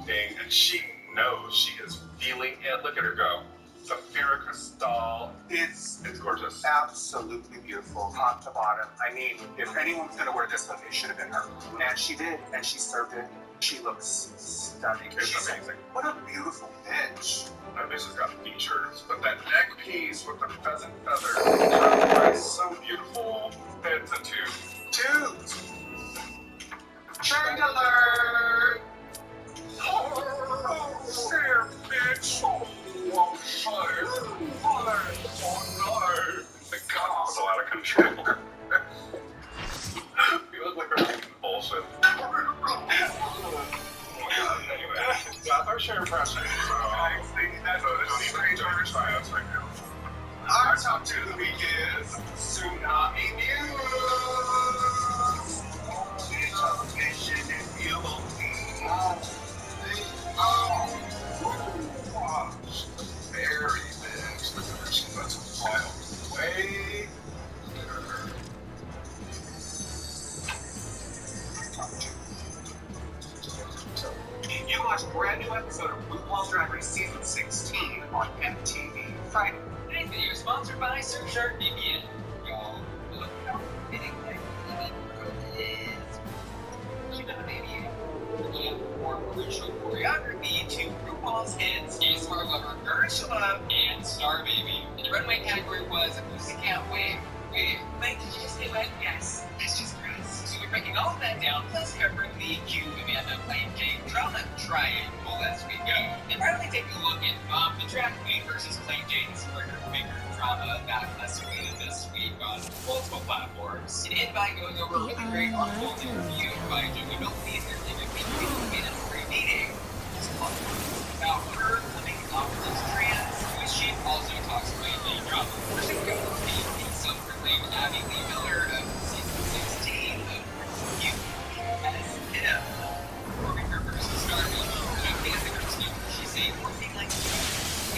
walking, and she knows she is feeling it. Look at her go. Sapphire Crystal. It's gorgeous. Absolutely beautiful, top to bottom. I mean, if anyone's gonna wear this look, it should have been her. And she did, and she served it. She looks stunning. It's amazing. What a beautiful bitch. Now this has got features, but that neck piece with the pheasant feather is so beautiful. It's a tube. Trend alert! Oh, damn, bitch! Oh, fire! Fire! Oh, no! The gun was out of control. You look like we're having bullshit. Anyway, that's our share impression. So, I think that's don't even our triumphs right now. Our top 2 of the week is Tsunami News. Television and VLOT. Very big. She's got some wild way. You watch a brand new episode of RuPaul's Drag Race Season 16 on MTV Friday. Today's video is sponsored by Surfshark VPN. Y'all, look how fitting that is. Keep it baby. And more crucial choreography to RuPaul's hits ASMR Lover, Urge to Love, and Star Baby. And the runway category was a Pussycat Wave. Wait, did you just say what? Yes, that's just gross. So we're breaking all of that down, plus covering the Q Amanda Plain Jane drama triangle as we go. And finally take a look at the Drag Queen versus Plain Jane's murder finger drama that escalated this week on multiple platforms. And end by going over a really great on-hold interview by Joey Milton Entertainment Weekly in a free meeting. It's called about her coming out as trans, which she also talks about the drama. First, we go over the self-proclaimed Abby Lee Miller of season 16 of You as Him. Performing her versus Star Baby. Opening as a Christine, she said, "Working like you.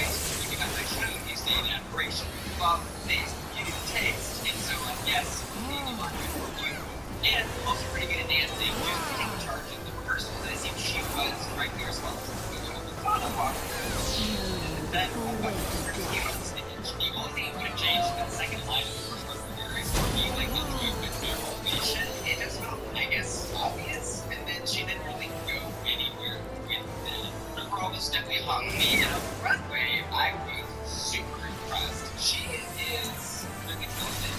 Speaking of my show, you say an admiration, love, taste, beauty, taste." And so, yes, maybe one good for you. And also pretty good at dancing, just taking charge of the rehearsal. And it seems she was rightly responsible for the Madonna walk. And then, what came up the stage? The only thing that would have changed in the second line of the first one for lyrics would be like the cute with no motivation. It just felt, I guess, obvious. And then she didn't really go anywhere with it. Overall, this is definitely a hot lead. And on the runway, I was super impressed. She is really talented.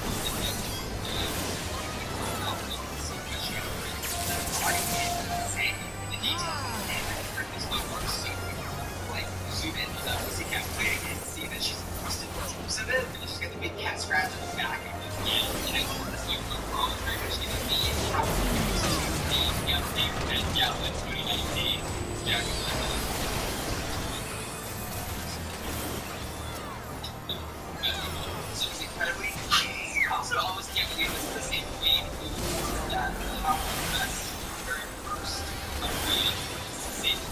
The details of this look are so good. Like, zoom in on that Pussycat wig and see that she's twisted most of it, and she's got the big cat scratch on the back of it. And I love this look overall. It's very much giving me a top of the Gallon 2019 Jacket So it's incredibly cheesy. Also, almost can't believe this is the same queen who wore that top of the best very first season.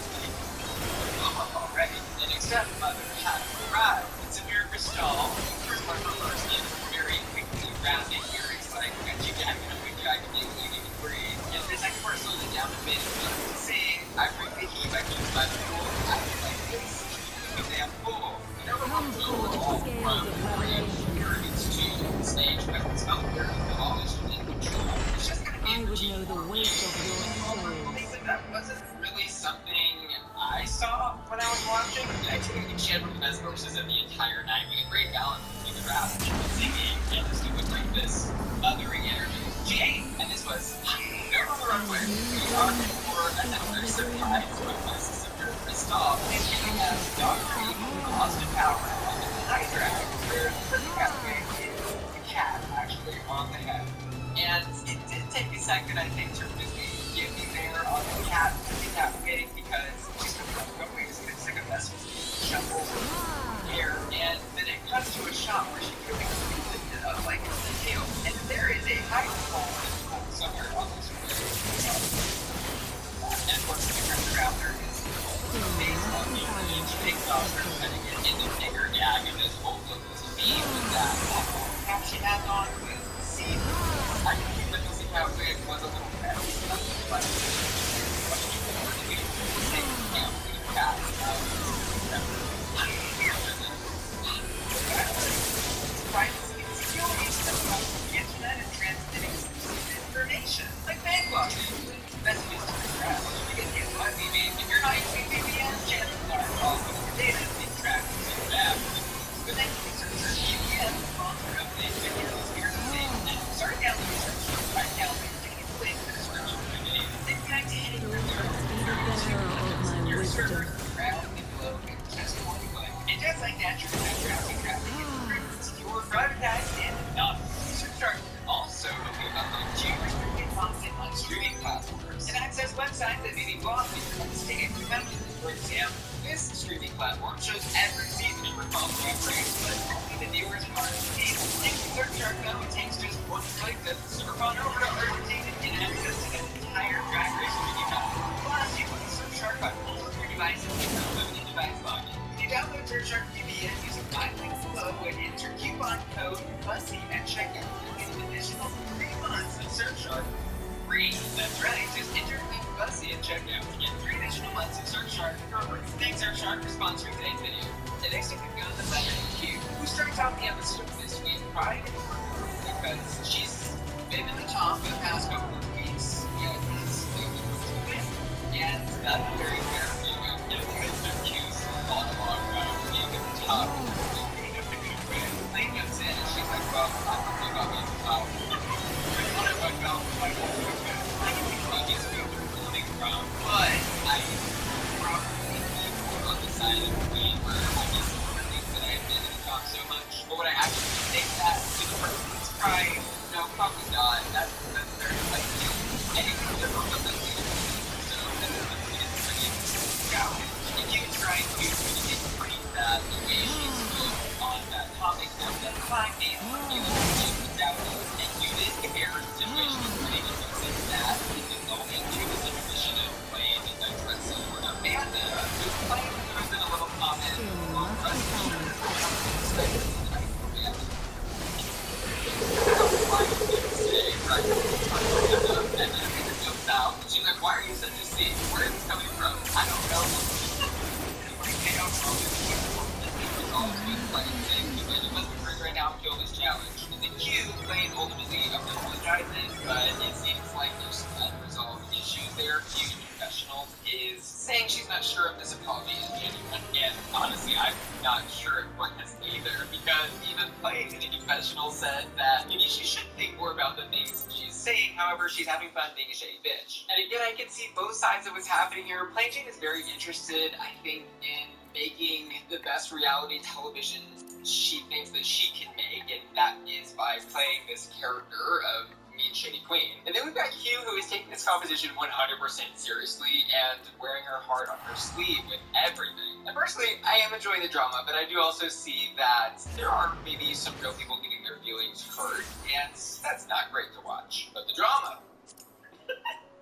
Already. And next up, Mother had arrived. It's Sapphire Crystal. First one for first in very quickly rounded earrings like a jacket and a wig jacket you can't even breathe. And the second part slowed it down a bit. But to say, I bring the heat, I keep my pool. I feel like this. Because they have full. You know, all from earrings to the stage, but it's not very polished and in control. It's just gonna be I would know the weight of your soul. That wasn't really something I saw when I was watching. I think she had one of the best verses of the entire night with a great balance between the rap and the singing and just with like this othering energy. G8, and this was never on the runway. We are for another surprise with this Sapphire Crystal. And giving us Dr. Evil, Austin Power on the high drag, where the cat wig is the cat actually on the head. And it did take a second, I think, to really get me there on the cat wig because she's going to get sick of this shuffle hair. And then it cuts to a shot where she really lifted up like the tail. And there is a high pole somewhere on this wig. And once the pressure out there is based on the and she takes off her cutting it into a bigger gag and this whole look was beam with that cap she has on with the seat. I think the Pussycat wig was a little messy, but my your wisdom. servers proud and glow and testimony, but and just like natural drafting traffic is secure, privatized, and anonymous. Surfshark also will be upload to restricted content on streaming platforms and access websites that may be blocked because of the state remember. For example, this streaming platform shows every season of RuPaul's Drag Race, but only the viewers are paid. Thanks to Surfshark, though, it takes just one click to surf on over to Entertainment and access to the entire Drag Race streaming platform. Plus, you can Surfshark on all of your devices with unlimited device login. If you download Surfshark VPN using my link below and enter coupon code BUZZY at checkout, you'll get an additional 3 months of Surfshark free. That's right, just enter link BUZZY at checkout to get 3 additional months of Surfshark for free. Thanks Surfshark for sponsoring today's video. And next up we've got the Letter Q, who started off the episode this week crying in her room because she's been in the top for the past couple of weeks. Yeah, it's and that's very fair. You know, because Q's monologue about being at the top and being a good way. Lane comes in and she's like, well, I think they got me at the top. When I went down, I can be lucky to be running around, but I probably be more on the side of the queen where I just think that I have been in the top so much. But would I actually take that to the person that's crying? No, probably not. That's very likely. Anything different from the leader. So that's pretty challenge. If you try to communicate that the way she's on that topic, now that's 5 days when you without and you didn't care the situation was running and you said that and then go into the situation of playing in that dressing or Amanda who's playing there was a little comment on dressing. She's like, why are you such a C? Where is this coming from? I don't know. They don't know this. It was all good playing things, but it wasn't for right now kill this challenge. And the Q playing ultimately apologizes, but it seems like there's some unresolved issues there. Q Confessional is saying she's not sure if this apology is genuine, and honestly, I'm not sure it was either, because even playing in the confessional said that maybe she should think more about the things she's saying. However, she's having fun being a shady bitch. And again, I can see both sides of what's happening here. Plain Jane is very interested, I think, in making the best reality television she thinks that she can make, and that is by playing this character of mean shady queen. And then we've got Q, who is taking this composition 100% seriously and wearing her heart on her sleeve with everything. And personally, I am enjoying the drama, but I do also see that there are maybe some real people getting their feelings hurt, and that's not great to watch. But the drama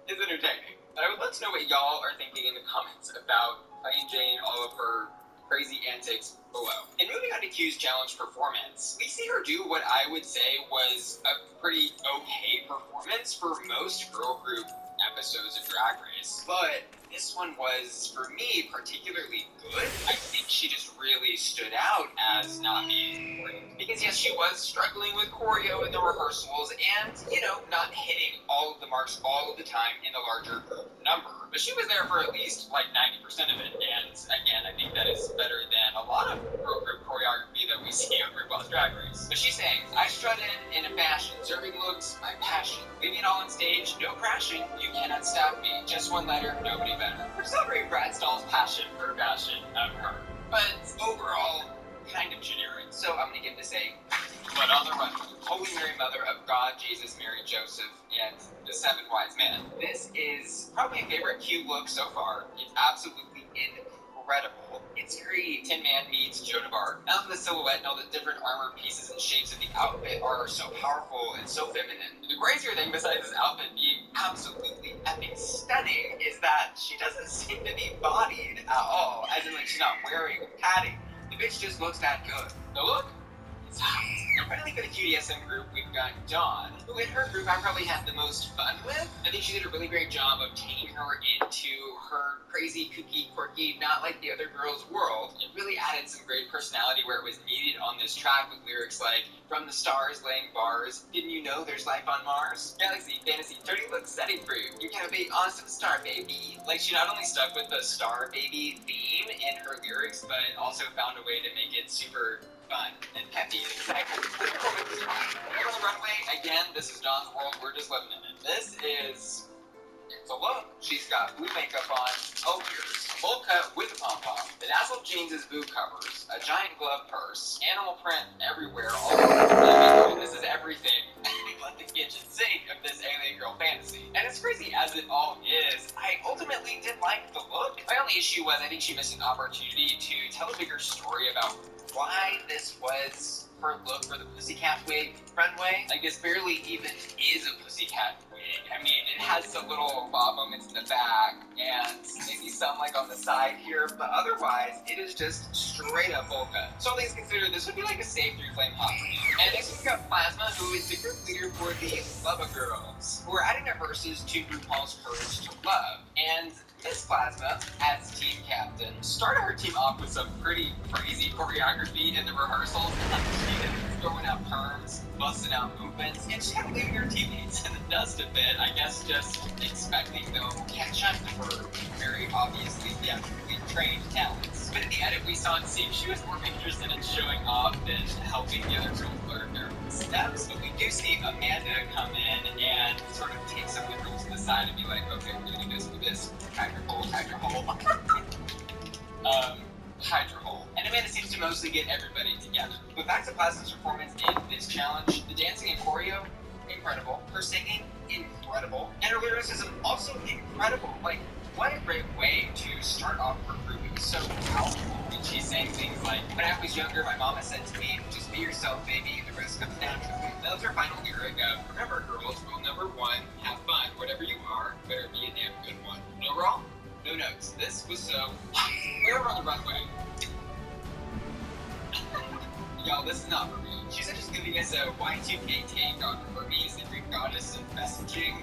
is entertaining. But I would love to know what y'all are thinking in the comments about Plain Jane, all of her crazy antics below. And moving on to Q's challenge performance, we see her do what I would say was a pretty okay performance for most girl group episodes of Drag Race. But this one was, for me, particularly good. I think she just really stood out as not being great. Because yes, she was struggling with choreo in the rehearsals and, you know, not hitting all of the marks all of the time in the larger group number. But she was there for at least like 90% of it. And again, I think that is better than a lot of girl group choreography that we see on RuPaul's Drag Race. But she's saying, I strut in a fashion, serving looks, my passion. Leaving it all on stage, no crashing, you cannot stop me. Just one letter, nobody better. We're celebrating Brad Stahl's passion for fashion of her. But overall, kind of generic. So I'm gonna give this a but on the run. Holy Mary, Mother of God, Jesus, Mary, Joseph, and the 7 wise men. This is probably my favorite Q look so far. It's absolutely incredible. It's very Tin Man meets Joan of Arc. Now the silhouette and all the different armor pieces and shapes of the outfit are so powerful and so feminine. The crazier thing, besides this outfit being absolutely epic stunning, is that she doesn't seem to be bodied at all. As in, like, she's not wearing padding. The bitch just looks that good. The look? It's hot. And finally, for the QDSM group, we've got Dawn, who in her group I probably had the most fun with. I think she did a really great job of taking her into her crazy, kooky, quirky, not like the other girls' world. It really added some great personality where it was needed on this track with lyrics like, from the stars laying bars, didn't you know there's life on Mars? Galaxy, fantasy, dirty looks setting for you. You gotta be awesome star baby. Like, she not only stuck with the star baby theme in her lyrics, but also found a way to make it super fun and peppy and exciting. Here's the runway. Again, this is Dawn's world. We're just living in it. This is So look, she's got blue makeup on, oh ears, a bowl cut with a pom-pom, bedazzled jeans as boob covers, a giant glove purse, animal print everywhere, all over the this is everything but the kitchen sink of this alien girl fantasy. And as crazy as it all is, I ultimately did like the look. My only issue was I think she missed an opportunity to tell a bigger story about why this was her look for the pussycat wig runway. Like, this barely even is a pussycat wig. I mean, it has some little bob moments in the back and maybe some like on the side here, but otherwise it is just straight up bowl cut. So all things considered, this would be like a safe 3-flame hot for me. And next we've got Plasma, who is the group leader for the Love Girls, who are adding their verses to RuPaul's Courage to Love. And Miss Plasma, as team captain, started her team off with some pretty crazy choreography in the rehearsals. She was throwing out perms, busting out movements, and she kind of leaving her teammates in the dust a bit. I guess just expecting they'll catch up to her very obviously theatrically trained talents. But in the edit, we saw it seem she was more interested in showing off than helping the other girls learn their steps. But we do see Amanda come in and sort of take some of the girls to the side and be like, okay, we're gonna do this with this. Hydra hole. Hydra hole. And Amanda seems to mostly get everybody together. But back to Plasma's performance in this challenge. The dancing and choreo, incredible. Her singing, incredible. And her lyricism, also incredible. Like, what a great way to start off her group. It was so powerful. And she's saying things like, when I was younger, my mama said to me, just be yourself, baby, the rest comes naturally. That was her final lyric of, remember girls, rule number 1, have fun. Whatever you are, better be a damn good one. No wrong, no notes. This was so... We're on the runway. Y'all, this is not for me. She's just giving us a Y2K take on Hermes, the Greek goddess of messaging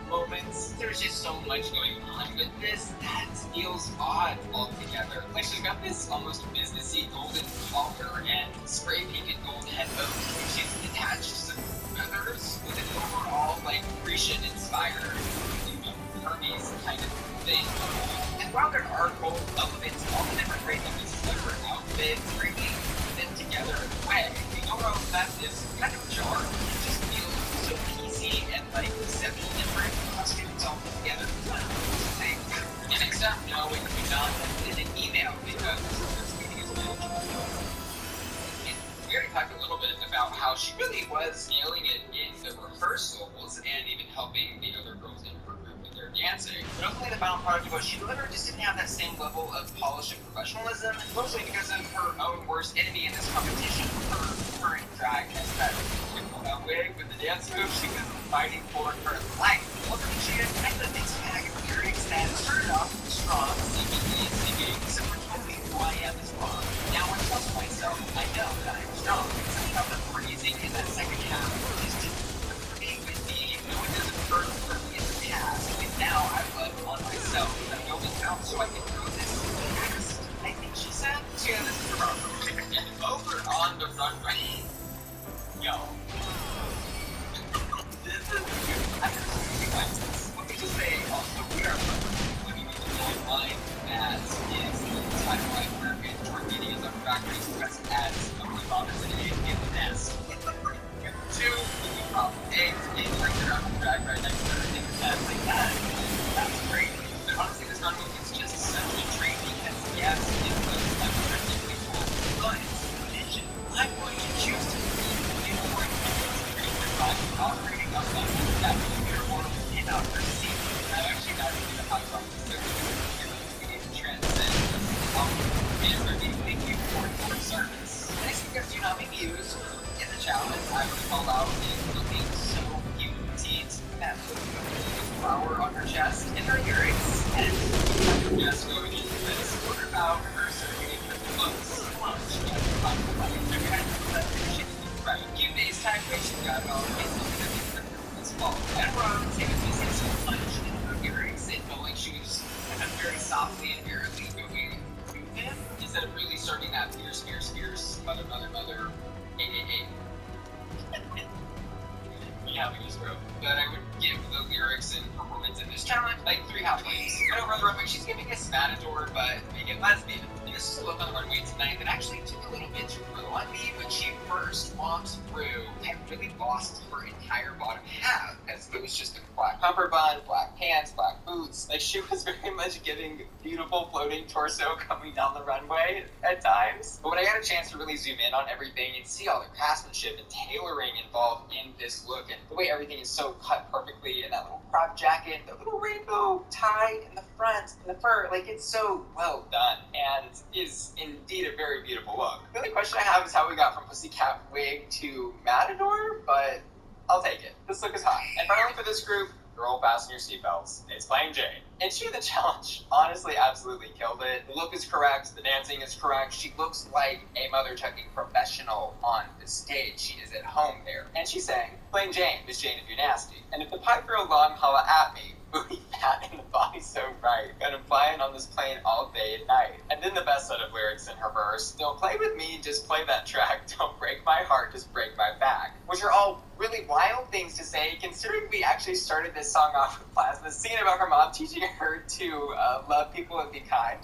moments. There's just so much going on with this that feels odd altogether. Like, she's got this almost businessy golden collar and spray painted gold headphones. She's attached some feathers with an overall, like, Grecian-inspired, Hermes kind of thing. And while there are gold elements, all the different great pieces of her outfit, bringing them together in a way, the overall effect is kind of jarring. It just feels so PC and like 7 different costumes all put together. And next up, we can be done in an email because this meeting is manageable. We already talked a little bit about how she really was nailing it in the rehearsals and even helping the other girls in her group with their dancing. But ultimately, the final product of what she delivered just didn't have that same level of polish and professionalism, mostly because of her own worst enemy in this competition, her current drag aesthetic. That wig with the dance move, she was fighting for her life. Ultimately, she had kind of a mixed bag of lyrics that started off strong, seemingly singing, someone told me who I am is wrong. Now I trust myself, I know that I'm strong. Something about the phrasing in that second half is just pretty with me. No one doesn't hurt for me in the past, and now I love on myself. I'm going out so I can throw this past. I think she said. So yeah, this is about over on the runway. Yo. This is good. I've never seen anything like this. Let me just say, also, we are living in a timeline that is the timeline where Android Media is on factory express ads of the father sitting in the nest. 2, you pop eggs, and bring it up and drag right next to her in the nest like that. That's great. But honestly, this runway is just such a treat because, yes, it was unpredictably cool, but vision. I'm going to choose to be more operating on that computer world and out her seat. I'm actually not even going to talk about this because we need to transcend this and we're being thank you for your service. Next week, do not be used in the challenge. I would call out is looking so cute, petite, that flower on her chest and her earrings. And just going into this quarter about her surgery with the looks. She has a lot of money. They're kind of that she right. Few days time where she got all this fall. And we're on the same as we said, so much in her earrings and knowing she was kind of very softly and eerily going to him instead of really starting that fierce, mother, me having a stroke. But I would give the lyrics and performance in this challenge, like 3 halfways. Right over on the runway, she's giving us matador, but make it lesbian. And this is a look on the runway tonight that actually took a little bit to grow on me when she first walked through. I really lost her entire bottom half, because it was just a black pumper bun, black pants, black boots. Like, she was very much giving beautiful floating torso coming down the runway at times. But when I got a chance to really zoom in on everything and see all the craftsmanship and tailoring involved in this look, and the way everything is so cut perfectly, and that little crop jacket, the little rainbow tie in the front, and the fur, like, it's so well done, and is indeed a very beautiful look. The only question I have is how we got from Pussycat wig to matador, but I'll take it. This look is hot. And finally for this group, girl, fasten your seatbelts. It's Plain Jane. And she, the challenge, honestly, absolutely killed it. The look is correct. The dancing is correct. She looks like a mother-chucking professional on the stage. She is at home there. And she sang, Plain Jane, Miss Jane if you're nasty. And if the pipe girl long holla at me, booty fat and the body so right, and I'm flying on this plane all day and night. And then the best set of lyrics in her verse, don't play with me, just play that track. Don't break my heart, just break my back. Which are all really wild things to say, considering we actually started this song off with Plasma's scene about her mom teaching her to love people and be kind.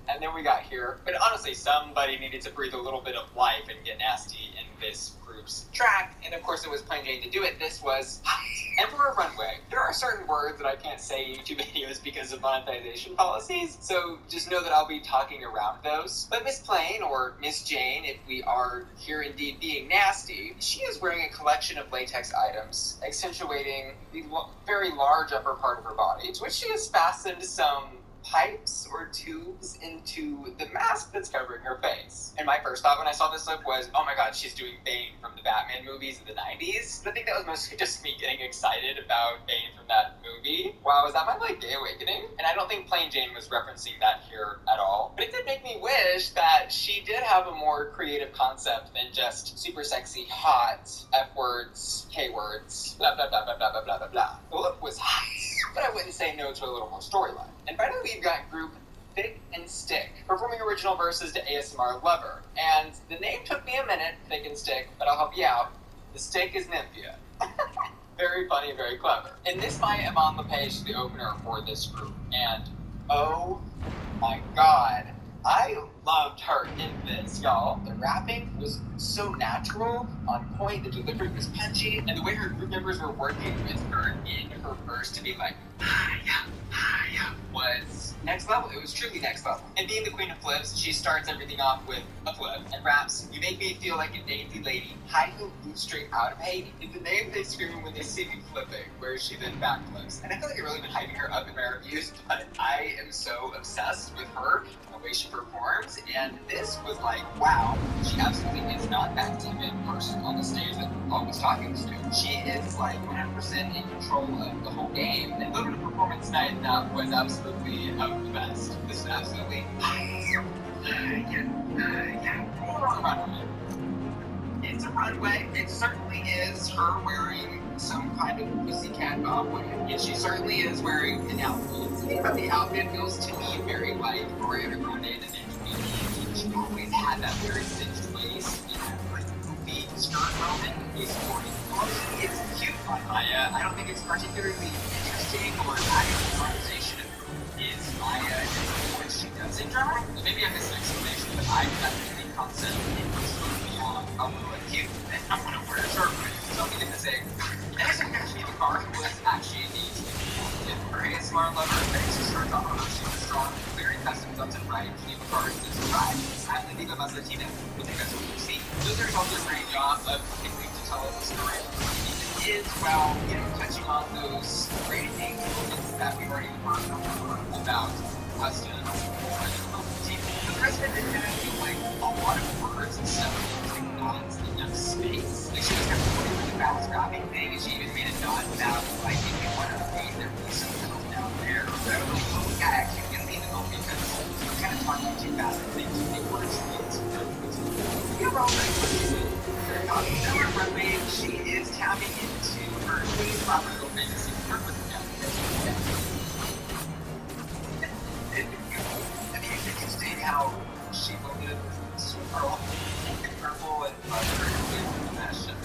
And then we got here. But honestly, somebody needed to breathe a little bit of life and get nasty in this group's track. And of course, it was Plain Jane to do it. This was hot. And for a runway, there are certain words that I can't say in YouTube videos because of monetization policies. So just know that I'll be talking around those. But Miss Plain, or Miss Jane, if we are here indeed being nasty, she is wearing a collection of latex items, accentuating the very large upper part of her body, to which she has fastened some pipes or tubes into the mask that's covering her face. And my first thought when I saw this look was, oh my god, she's doing Bane from the Batman movies of the 90s. But I think that was mostly just me getting excited about Bane from that movie. Wow, is that my, like, gay awakening? And I don't think Plain Jane was referencing that here at all. But it did make me wish that she did have a more creative concept than just super sexy, hot, F-words, K-words, blah, blah, blah, blah, blah, blah, blah, blah, blah. The look was hot, but I wouldn't say no to a little more storyline. And finally, we've got group Thick and Stick, performing original verses to ASMR Lover. And the name took me a minute, Thick and Stick, but I'll help you out. The stick is Nymphia. Very funny, very clever. And this by Iman Lepage, the opener for this group. And oh my god, I loved her in this, y'all. The rapping was so natural, on point, the delivery was punchy, and the way her group members were working with her in her verse to be like, yeah, was next level. It was truly next level. And being the queen of flips, she starts everything off with a flip and raps, you make me feel like a dainty lady, high-heel boots straight out of Haiti. It's the name they scream when they see me flipping, where she then backflips. And I feel like I've really been hyping her up in my reviews, but I am so obsessed with her and the way she performs, and this was like, wow, she absolutely is not that timid person on the stage that we're always talking to. She is like 100% in control of the whole game, and look at the performance tonight, that was absolutely of the best. This is absolutely It's a runway. It certainly is her wearing some kind of pussycat wig, and she certainly is wearing an outfit. The thing about the outfit feels to me very like Ariana Grande and Ninja. She always had that very cinched waist and like goofy skirt moment. It's cute on Maya. I don't think it's particularly interesting or adding to the conversation is Maya and what she does in drama. Maybe I missed an explanation, but I definitely concept in beyond how cute and I'm gonna wear a shirt with something in the same. And as a picture, the car was actually neat. For ASMR Lover, thanks to start off her, she was strong, very custom up and right. Kiva Cars is right. I'm the Diva Más Latina. We think that's what we see. Luther does a great job of continuing to tell us the story. Is, well, you know, touching on those great moments that we've already heard about customs and the rest of it didn't feel like a lot of words and stuff, like not enough space. Like she was kind of putting with the fast rapping thing, and she even made a nod about like if you want to read there was some girls down there. But I was like, oh yeah, actually gonna be in the moment because we're kind of talking too fast and things to make words to you're all right with it. They're talking about her runway. She is tapping into her queen popular fantasy work with them. I mean, it's interesting how she looked at this pearl and purple and butter and mesh and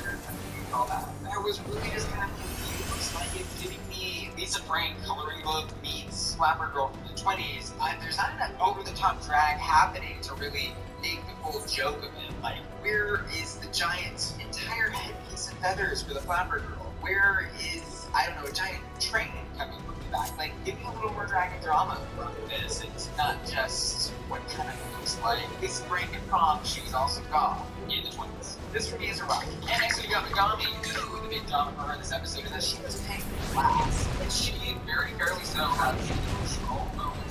all that. I was really just kind of confused. Like, it's giving me Lisa Frank coloring book meets Flapper Girl from the 20s, there's not enough over-the-top drag happening to really make the full joke of it. Like, where is the giant entire headpiece and feathers for the Flapper Girl? Where is, I don't know, a giant train coming from the back? Like, give me a little more drag and drama from this. It's not just what kind of looks like. Lisa Frank in prom, she was also goth in the 20s. This for me is a rock. And next we got Megami. Ooh, the big drama for her in this episode is that she was paying class. And she very fairly so has an emotional moment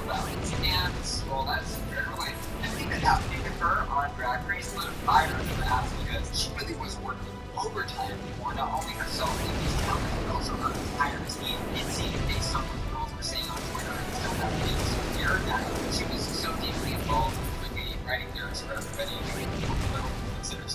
about it. And, well, that's very related. I think that happening with her on Drag Race lit a fire under the ass because she really was working overtime for not only herself and these talents, but also her entire team. It seemed based on what the girls were saying on Twitter and stuff that it was clear that she was so deeply involved with the writing lyrics for everybody.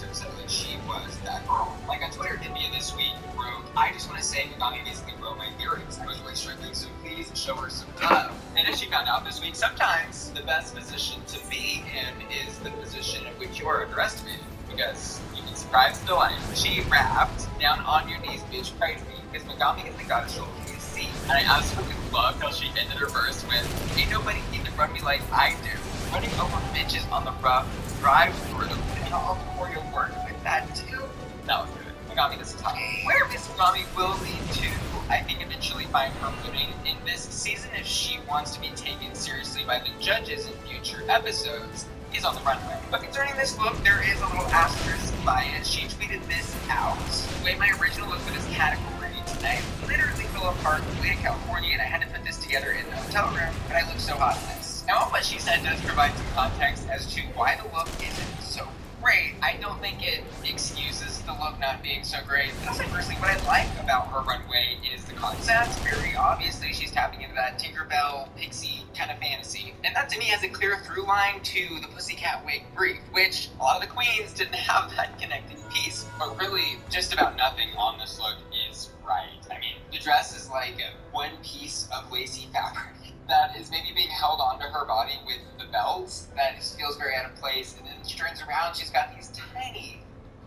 That she was that girl. Like on Twitter, India this week wrote, I just want to say Megami basically wrote my lyrics. I was really struggling, so please show her some love. And as she found out this week, sometimes the best position to be in is the position in which you are underestimated. Because you can surprise the delight. She rapped, down on your knees, bitch, pray to me. Because Megami is the goddess of see. And I absolutely loved how she ended her verse with, ain't nobody need to run me like I do. Running over bitches on the rough, drive through them, and I'll pour your work with that too. That was good. Megami, this is tough. Where Miss Megami will lead to, I think, eventually find her footing in this season if she wants to be taken seriously by the judges in future episodes, is on the runway. But concerning this look, there is a little asterisk by it. She tweeted this out. The way my original look for this category, I literally fell apart in California and I had to put this together in the hotel room, but I look so hot in this. Now, what she said does provide some context as to why the look isn't so great. I don't think it excuses the look not being so great. But also, personally, what I like about her runway is the concept. Very obviously, she's tapping into that Tinkerbell, Pixie kind of fantasy. And that, to me, has a clear through line to the Pussycat wig brief, which a lot of the queens didn't have that connecting piece. But really, just about nothing on this look is right. I mean, the dress is like one piece of lacy fabric that is maybe being held onto her body with the belts that just feels very out of place, and then she turns around, she's got these tiny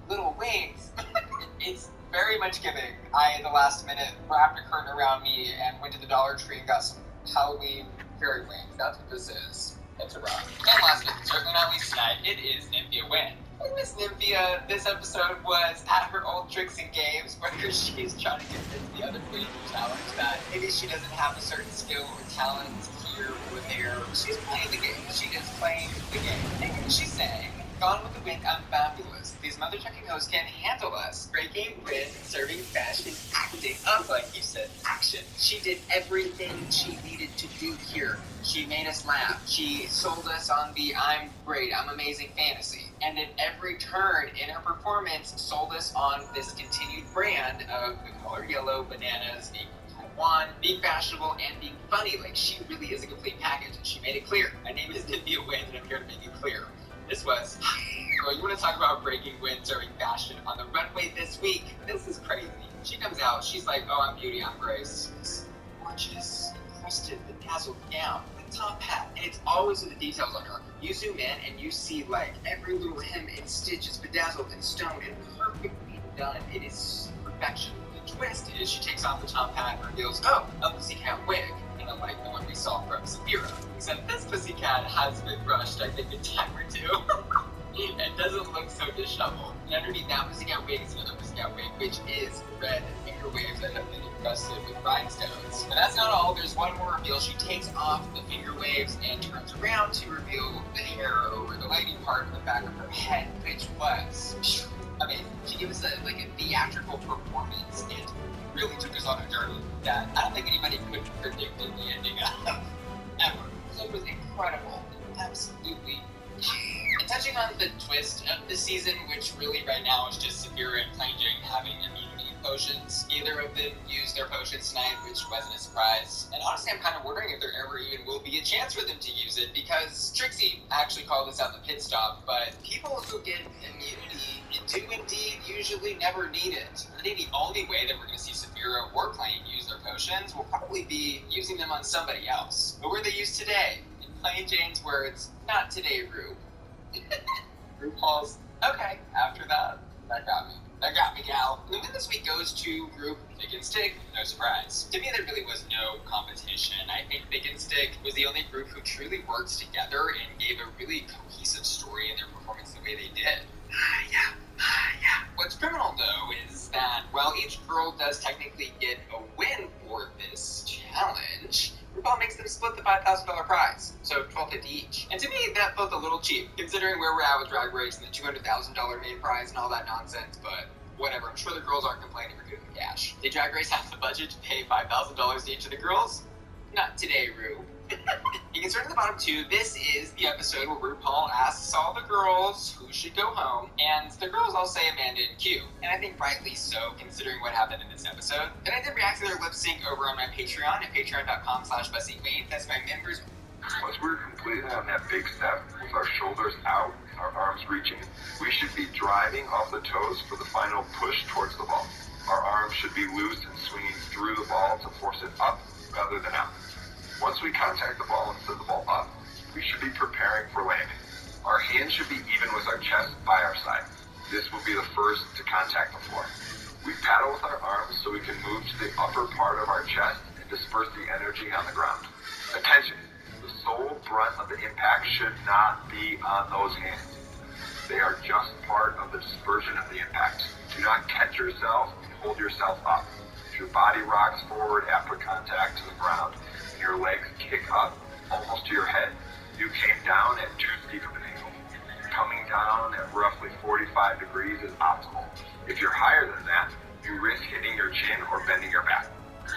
little wings. It's very much giving. I, at the last minute, wrapped a curtain around me and went to the Dollar Tree and got some Halloween fairy wings. That's what this is. It's a rock. And last but certainly not least tonight, it is Nymphia Wynn. And Miss Nymphia, this episode was at her old tricks and games where she's trying to convince the other queen to challenge that maybe she doesn't have a certain skill or talent here or there. She's playing the game. She is playing the game. And she's saying, gone with the wind, I'm fabulous. These mother-chucking hoes can't handle us. Breaking wind, serving fashion, acting up, like you said, action. She did everything she needed to do here. She made us laugh. She sold us on the I'm great, I'm amazing fantasy. And at every turn in her performance, sold us on this continued brand of the color yellow, bananas, being from Taiwan, being fashionable, and being funny. Like, she really is a complete package, and she made it clear. My name is Nymphia Wynn, and I'm here to make it clear. This was, well, you want to talk about breaking wind, serving fashion on the runway this week? This is crazy. She comes out, she's like, oh, I'm beauty, I'm grace. This gorgeous, encrusted, bedazzled gown, with top hat, and it's always with the details on her. You zoom in and you see like every little hem and stitch is bedazzled and stoned and perfectly done. It is perfection. The twist is she takes off the top hat and reveals, oh, a Pussycat wig. And unlike the one we saw from Saphira. Except this Pussycat has been brushed, I think, a time or two. and doesn't look so disheveled. And underneath that Pussycat wig is another Pussycat wig, which is red finger waves that have been encrusted with rhinestones. But that's not all. There's one more reveal. She takes off the finger waves and turns around to reveal the hair over the lady part of the back of her head, which was amazing. She gave us a theatrical performance and really took us on a journey that I don't think anybody could have predicted the ending of, ever. It was incredible. Absolutely. And touching on the twist of the season, which really right now is just Saphira and Plain Jane having immunity potions. Neither of them used their potions tonight, which wasn't a surprise. And honestly, I'm kind of wondering if there ever even will be a chance for them to use it, because Trixie actually called this out in the pit stop, but people who get immunity do indeed usually never need it. I think the only way that we're going to see Saphira or Plain use their potions will probably be using them on somebody else. But were they used today? In Plain Jane's words, not today, Rue. RuPaul's, okay, after that got me. That got me, gal. The win this week goes to Group Big and Stick, no surprise. To me, there really was no competition. I think Big and Stick was the only group who truly worked together and gave a really cohesive story in their performance the way they did. Yeah. What's criminal, though, is that while each girl does technically get a win for this challenge, RuPaul makes them split the $5,000 prize, so $1,250 each. And to me, that felt a little cheap, considering where we're at with Drag Race and the $200,000 main prize and all that nonsense, but whatever. I'm sure the girls aren't complaining for getting the cash. Did Drag Race have the budget to pay $5,000 to each of the girls? Not today, Ru. You can start at the bottom too. This is the episode where RuPaul asks all the girls who should go home, and the girls all say Amanda and Q. And I think rightly so, considering what happened in this episode. And I did react to their lip sync over on my Patreon at patreon.com/BuzzingQueen. That's my members. Once we're completed on that big step, with our shoulders out and our arms reaching, we should be driving off the toes for the final push towards the ball. Our arms should be loose and swinging through the ball to force it up rather than out. Once we contact the ball and send the ball up, we should be preparing for landing. Our hands should be even with our chest by our side. This will be the first to contact the floor. We paddle with our arms so we can move to the upper part of our chest and disperse the energy on the ground. Attention! The sole brunt of the impact should not be on those hands. They are just part of the dispersion of the impact. Do not catch yourself and hold yourself up. If your body rocks forward after contact to the ground and your legs kick up almost to your head, you came down at too steep of an angle. Coming down at roughly 45 degrees is optimal. If you're higher than that, you risk hitting your chin or bending your back.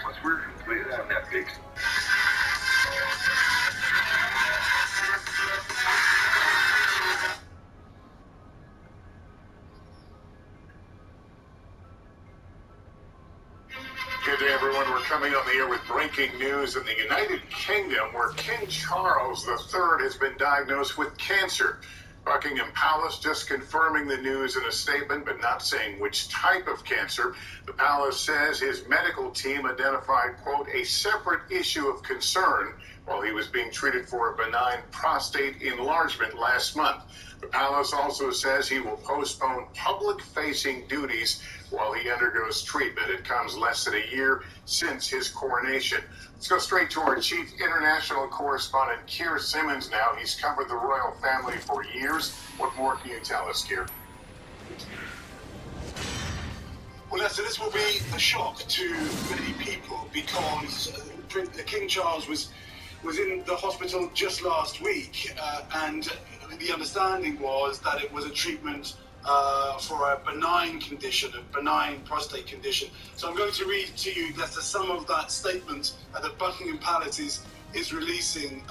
Once we're completed on that big... Good day, everyone. We're coming on the air with breaking news in the United Kingdom, where King Charles III has been diagnosed with cancer. Buckingham Palace just confirming the news in a statement, but not saying which type of cancer. The palace says his medical team identified, quote, a separate issue of concern while he was being treated for a benign prostate enlargement last month. The palace also says he will postpone public-facing duties while he undergoes treatment. It comes less than a year since his coronation. Let's go straight to our chief international correspondent, Keir Simmons now. He's covered the royal family for years. What more can you tell us, Keir? Well, Lester, this will be a shock to many people because King Charles was in the hospital just last week, and the understanding was that it was a treatment for a benign condition, a benign prostate condition. So I'm going to read to you, Lester, some of that statement that Buckingham Palace is releasing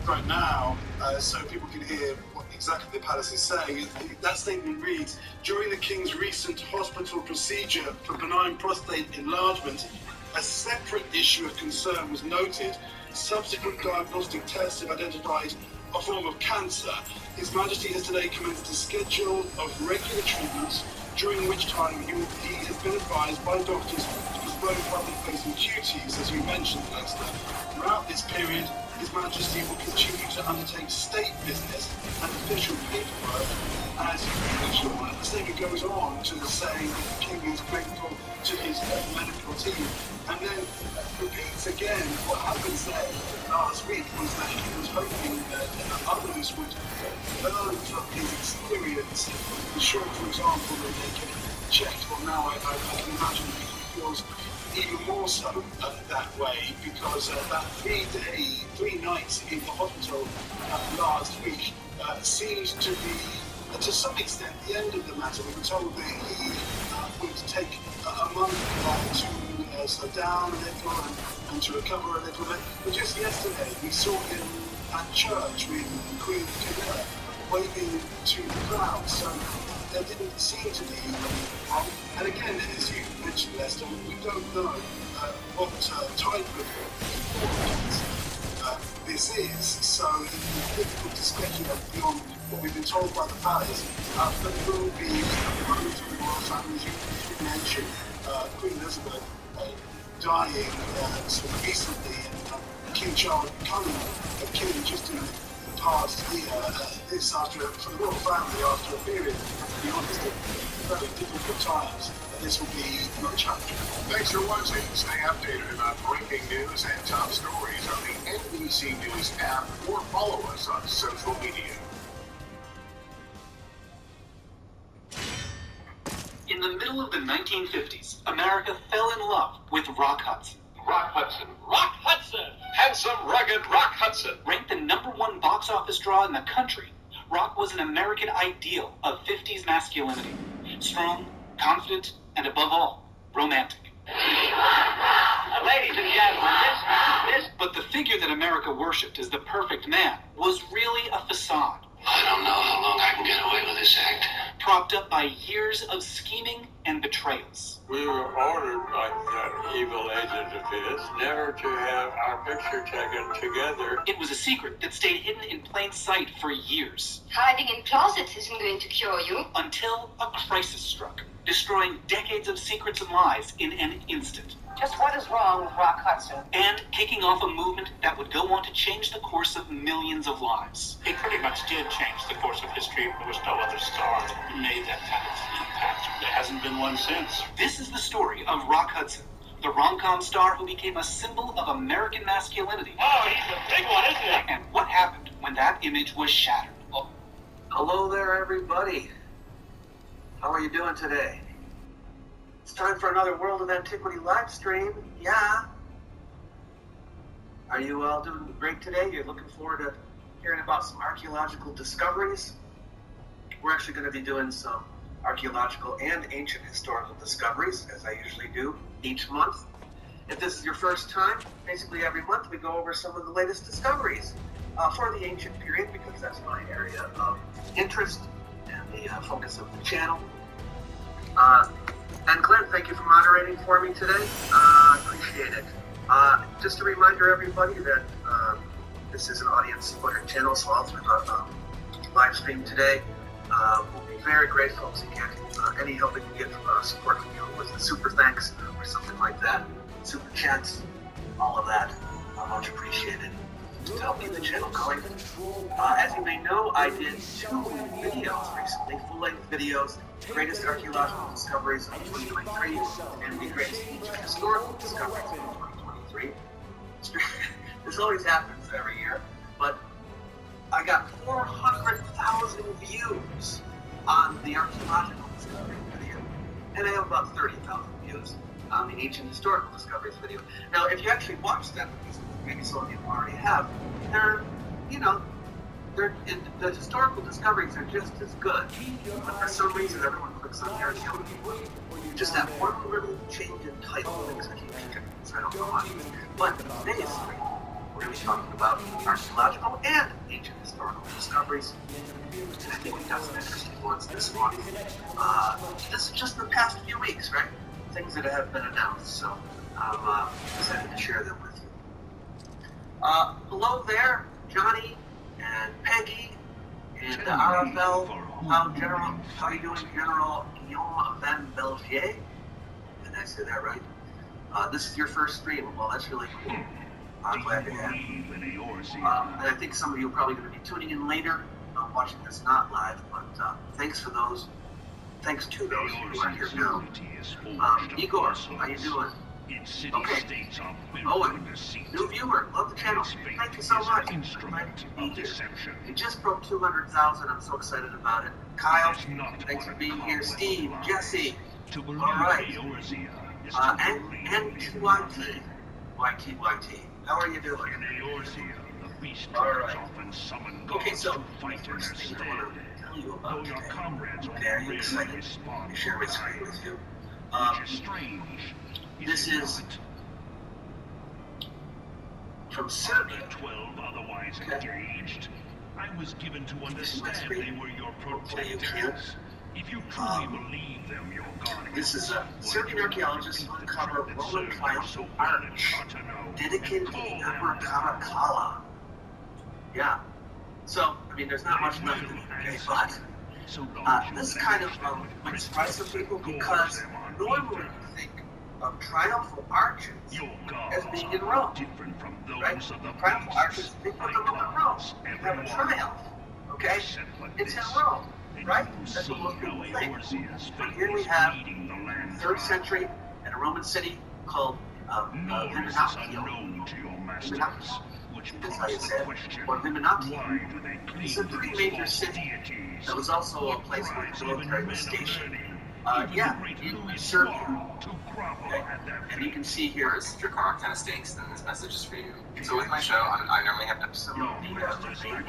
right now, so people can hear what exactly the palace is saying. That statement reads, during the King's recent hospital procedure for benign prostate enlargement, a separate issue of concern was noted. Subsequent diagnostic tests have identified a form of cancer. His Majesty has today commenced a schedule of regular treatments, during which time he has been advised by doctors to postpone public-facing duties, as you mentioned, Lester. Throughout this period, His Majesty will continue to undertake state business and official paperwork as usual. The statement goes on to saying that the King is grateful to his medical team, and then repeats again what happened there last week was that he was hoping that others would learn from his experience. I'm sure, for example, that they can check. Well, now I can imagine that he feels even more so that way, because that 3 nights in the hospital last week seems to be, to some extent, the end of the matter. We were told that he would take a month to slow down a little and to recover a little bit. But just yesterday, we saw him at church with Queen Camilla waving to the crowd. So there didn't seem to be any problem. And again, as you mentioned, Lester, we don't know what type of cancer this is. So it's difficult to speculate beyond what we've been told by the palace. But there will be members of the royal family, as you mentioned, Queen Elizabeth dying sort of recently, and King Charles becoming a king just in the past year. This for the royal family after a period, to be honest, of very difficult times, this will be not challenging. Thanks for watching. Stay updated about breaking news and top stories on the NBC News app or follow us on social media. In the middle of the 1950s, America fell in love with Rock Hudson. Rock Hudson. Rock Hudson! Handsome, rugged Rock Hudson. Ranked the #1 box office draw in the country, Rock was an American ideal of 50s masculinity. Strong, confident, and above all, romantic. Ladies and gentlemen, this... But the figure that America worshipped as the perfect man was really a facade. I don't know how long I can get away with this act. Propped up by years of scheming and betrayals. We were ordered by that evil agent of his never to have our picture taken together. It was a secret that stayed hidden in plain sight for years. Hiding in closets isn't going to cure you. Until a crisis struck, destroying decades of secrets and lies in an instant. Just what is wrong with Rock Hudson? And kicking off a movement that would go on to change the course of millions of lives. He pretty much did change the course of history. There was no other star that made that kind of impact. There hasn't been one since. This is the story of Rock Hudson, the rom-com star who became a symbol of American masculinity. Oh, he's a big one, isn't he? And what happened when that image was shattered. Oh. Hello there, everybody. How are you doing today? It's time for another World of Antiquity live stream. Yeah. Are you all doing great today? You're looking forward to hearing about some archaeological discoveries? We're actually going to be doing some archaeological and ancient historical discoveries, as I usually do each month. If this is your first time, basically every month we go over some of the latest discoveries for the ancient period, because that's my area of interest and the focus of the channel. And Clint, thank you for moderating for me today. Appreciate it. Just a reminder, everybody, that this is an audience-supported channel, so I'll do a live stream today. We'll be very grateful to get any help we can get from support from you with the super thanks or something like that. Super chats, all of that. Much appreciated to help keep the channel going. As you may know, I did 2 videos recently, full-length videos, greatest archaeological discoveries of 2023 and the greatest ancient historical discoveries of 2023. This always happens every year, but I got 400,000 views on the archaeological discovery video, and I have about 30,000 views on the ancient historical discoveries video. Now, if you actually watch them, maybe some of you already have, the historical discoveries are just as good, but for some reason everyone clicks on the archaeology. Just that one little change in title makes a huge difference. I don't know why. But today's stream, we're going to be talking about archaeological and ancient historical discoveries. And I think we've got some interesting ones this month. This is just the past few weeks, right? Things that have been announced, so I'm excited to share them with you. Hello there, Johnny and Peggy and Arabelle. How are you doing, General Guillaume Van Belgier? Did I say that right? This is your first stream. Well, that's really cool. I'm glad to have you. And I think some of you are probably going to be tuning in later, watching this not live, but thanks to those who are here now. Igor, how you doing? Okay. Owen, new viewer, love the channel. Thank you so much. Glad to be here. You just broke 200,000. I'm so excited about it. Kyle, thanks for being here. Steve, Jesse, all right. And YT. How are you doing? All right. Okay, so first thing I want to tell you about today. Okay, are you excited to share my screen with you? This is from Serbia. Okay. I was given to understand they were your protectors. If you truly believe them, you're gone. This is a Serbian archaeologist who uncovered a Roman triumphal arch dedicated to the Emperor Caracalla. Yeah. So, I mean, there's not much left in it, okay, but this kind of might surprise some people, because normally you think of triumphal arches as being in Rome, right? Triumphal arches, they put them up in Rome. You have a triumph, okay? It's in Rome. right? That's what most people think. But here we have 3rd century in a Roman city called Viminaccio. That's how you say it. Or Viminaccio. It's a pretty major city. That was also a place where the military was stationed. In Serbia. Okay. And you can see here. Your car kind of stinks, then this message is for you. So with my show, I normally have to. Some of the You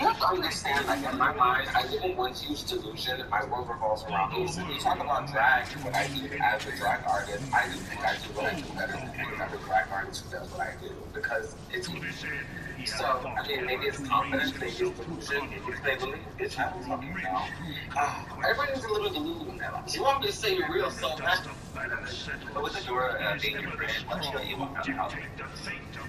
have to understand, like in my mind, I live in one huge delusion. My world revolves around me. So when you talk about drag and what I do as a drag artist, I do think I do what I do better than any other drag artist who does what I do because it's me. So, I mean, maybe it's confidence, maybe it's delusion, maybe it's they believe it's not fucking now. Everybody's a little deluded now. You want me to say you're real so bad? But with Adora being your friend, what's your evil house?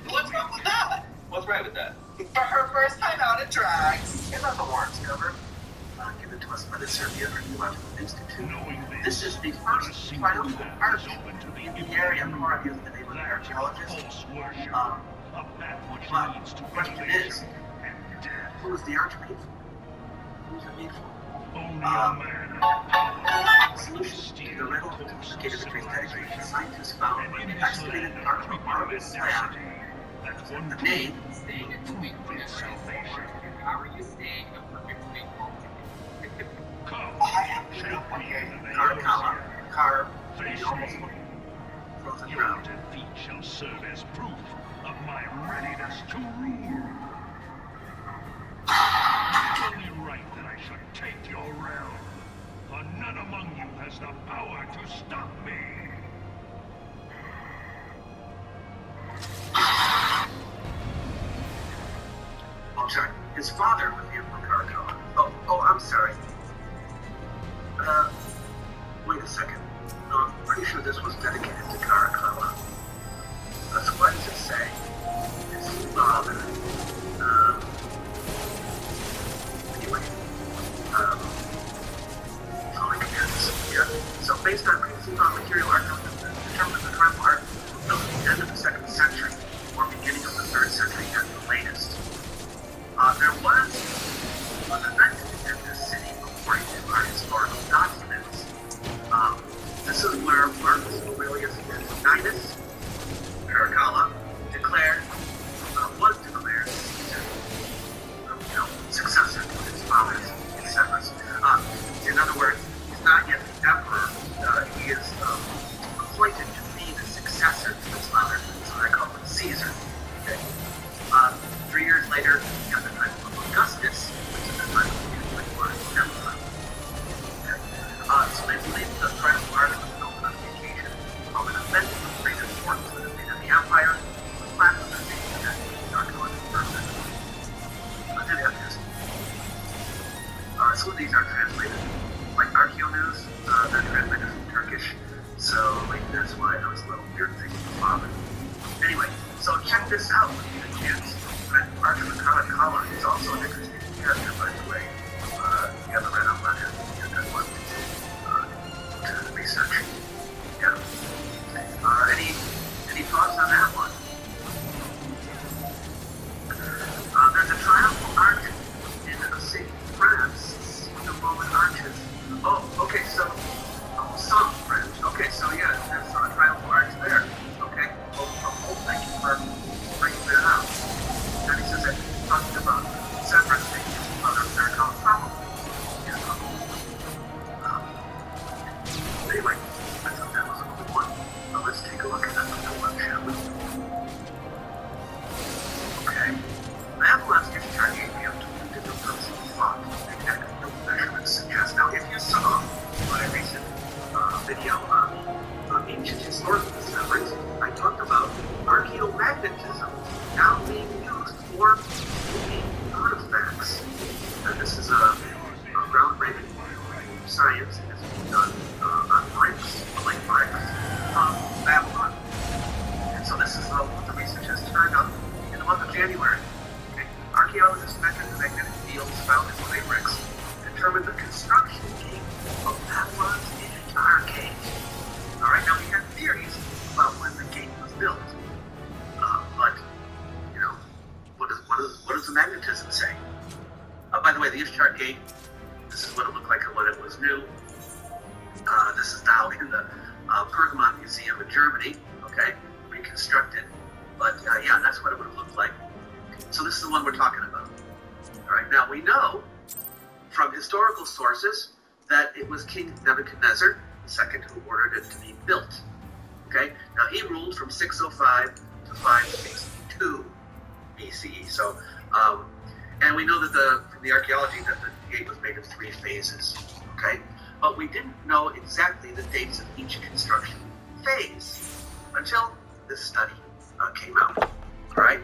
What's wrong with that? What's right with that? For her first time out in drag. Here's our awards cover, given to us by the Serbia Archaeological Institute. This is the first triumphal arch in the area. Part of the name of the archaeologist. But the question is, who was the arch made for? Who was it made for? Solution to the riddle of the complicated victories dedicated scientists found when they excavated part of a marble slab. The name How are you staying a perfect thing? Caracalla, carved, almost frozen drowned. Defeat shall serve as proof of my readiness to rule. It's only right that I should take your realm, for none among you has the power to stop me. Oh, sorry. His father was the Emperor Caracalla. Oh, I'm sorry. Wait a second. No, I'm pretty sure this was dedicated to Caracalla. So what does it say? His father. Anyway. Oh, I can hear this. Yeah. So based on previously found material archaeologists determined the triumphal arch was built at the end of the 2nd century or beginning of the 3rd century at the latest. There was an event in this city according to our historical documents. This is where Marcus Aurelius Antoninus Caracalla was declared Caesar, successor to his father's Severus. In other words, he's not yet the emperor. He is appointed to be the successor to his father, so they call him Caesar. Okay. 3 years later, he got the title of Augustus, which is the title of the Roman Empire. Okay. So they believe the triumphal arch was built on the occasion of an event of great importance in the empire. The plaque was named that the archaeological person. Then after this. Some of these are translated, like Archeo News, they're translated from Turkish. So that's why I was a little weird thinking of father. Anyway, so check this out when you get a chance. Archeo Caracalla is also an interesting character, by the way. You haven't read up on him, you're going to want to research. Yeah. Any thoughts on that one? There's a triumphal arch in a city, France, with the Roman arches. Oh, okay, so some French. Okay, so yeah, there's a triumphal arch there. Okay, thank you for bringing that up. And he says that talking about Severus being his mother, Caracalla, probably. Yeah, anyway, I thought that was a cool one. So let's take a look at that one, shall we? Okay. Babylon's discharge gave to different groups of thought and technical measurements suggest. Now, if you saw my recent video on ancient historical discoveries, I talked about archaeomagnetism now being used for moving artifacts. And this is a groundbreaking science that is being done on bricks, like bricks, from Babylon. And so this is what the research has turned up in the month of January. Archaeologists measured the magnetic fields found in clay bricks, determined the construction date of Babylon's entire gate. All right, now we have theories about when the gate was built, but what does the magnetism say? By the way, the Ishtar Gate This is what it looked like when it was new. This is now in the Pergamon Museum in Germany, okay, reconstructed. But yeah, that's what it would have looked like. So this is the one we're talking about. All right, now we know from historical sources that it was King Nebuchadnezzar II who ordered it to be built. Okay, now he ruled from 605 to 562 BCE. So, and we know that from the archaeology that the gate was made of 3 phases. Okay, but we didn't know exactly the dates of each construction phase until this study came out. All right,